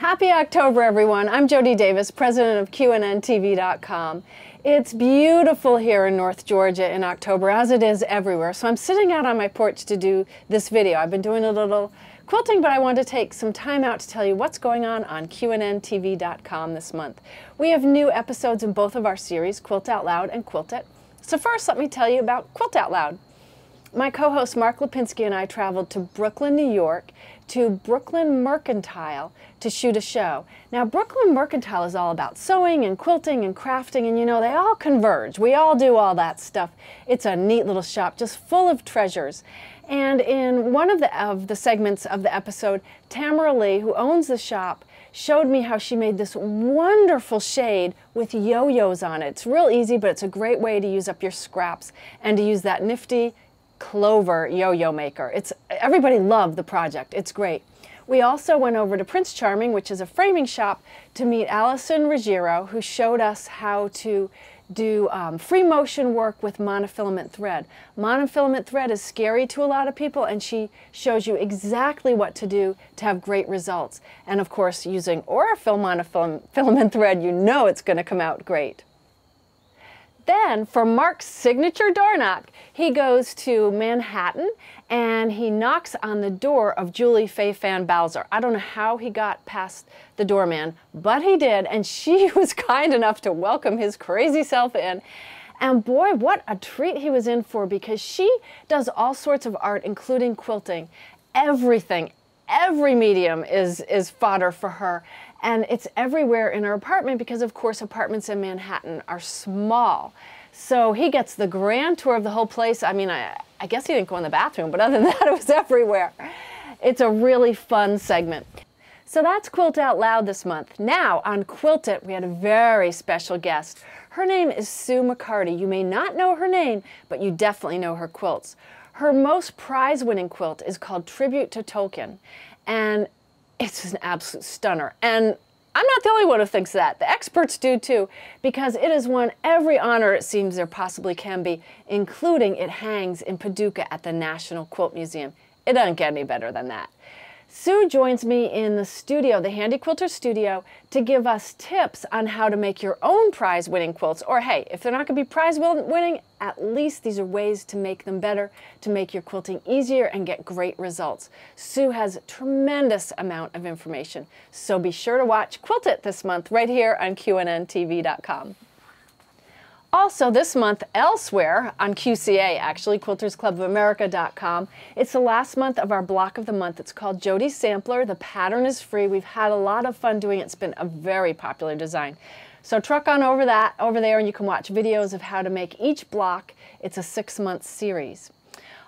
Happy October, everyone. I'm Jody Davis, president of QNNtv.com. It's beautiful here in North Georgia in October, as it is everywhere. So I'm sitting out on my porch to do this video. I've been doing a little quilting, but I wanted to take some time out to tell you what's going on QNNtv.com this month. We have new episodes in both of our series, Quilt Out Loud and Quilt It. So first, let me tell you about Quilt Out Loud. My co-host Mark Lipinski and I traveled to Brooklyn, New York, to Brooklyn Mercantile to shoot a show. Now, Brooklyn Mercantile is all about sewing and quilting and crafting, and you know, they all converge. We all do all that stuff. It's a neat little shop, just full of treasures. And in one of the segments of the episode, Tamara Lee, who owns the shop, showed me how she made this wonderful shade with yo-yos on it. It's real easy, but it's a great way to use up your scraps and to use that nifty Clover yo-yo maker. Everybody loved the project. It's great. We also went over to Prince Charming, which is a framing shop, to meet Allison Ruggiero, who showed us how to do free motion work with monofilament thread. Monofilament thread is scary to a lot of people, and she shows you exactly what to do to have great results. And of course, using Aurifil monofilament thread, you know it's going to come out great. Then, for Mark's signature door knock, he goes to Manhattan and he knocks on the door of Julie Faye Fan Bowser. I don't know how he got past the doorman, but he did, and she was kind enough to welcome his crazy self in. And boy, what a treat he was in for, because she does all sorts of art, including quilting. Everything, every medium is fodder for her. And it's everywhere in her apartment because, of course, apartments in Manhattan are small. So he gets the grand tour of the whole place. I mean, I guess he didn't go in the bathroom, but other than that, it was everywhere. It's a really fun segment. So that's Quilt Out Loud this month. Now, on Quilt It, we had a very special guest. Her name is Sue McCarty. You may not know her name, but you definitely know her quilts. Her most prize-winning quilt is called Tribute to Tolkien. And it's an absolute stunner, and I'm not the only one who thinks that. The experts do too, because it has won every honor it seems there possibly can be, including it hangs in Paducah at the National Quilt Museum. It doesn't get any better than that. Sue joins me in the studio, the Handy Quilter studio, to give us tips on how to make your own prize-winning quilts. Or hey, if they're not going to be prize-winning, at least these are ways to make them better, to make your quilting easier and get great results. Sue has a tremendous amount of information, so be sure to watch Quilt It this month right here on QNNtv.com. Also this month, elsewhere on QCA, actually, QuiltersClubOfAmerica.com, it's the last month of our block of the month. It's called Jody's Sampler. The pattern is free. We've had a lot of fun doing it. It's been a very popular design. So truck on over there and you can watch videos of how to make each block. It's a 6-month series.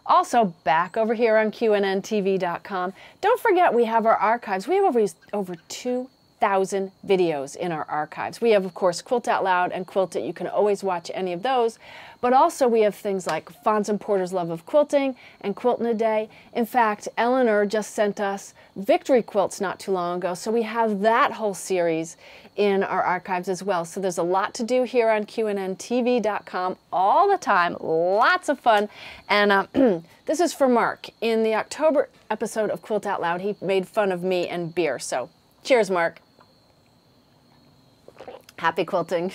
Also, back over here on QNNtv.com, don't forget we have our archives. We have over 2,000 videos in our archives. We have, of course, Quilt Out Loud and Quilt It. You can always watch any of those. But also we have things like Fonz and Porter's Love of Quilting and Quilt in a Day. In fact, Eleanor just sent us victory quilts not too long ago, so we have that whole series in our archives as well. So there's a lot to do here on QNNtv.com all the time. Lots of fun. And this is for Mark. In the October episode of Quilt Out Loud, he made fun of me and beer. So cheers, Mark. Happy quilting.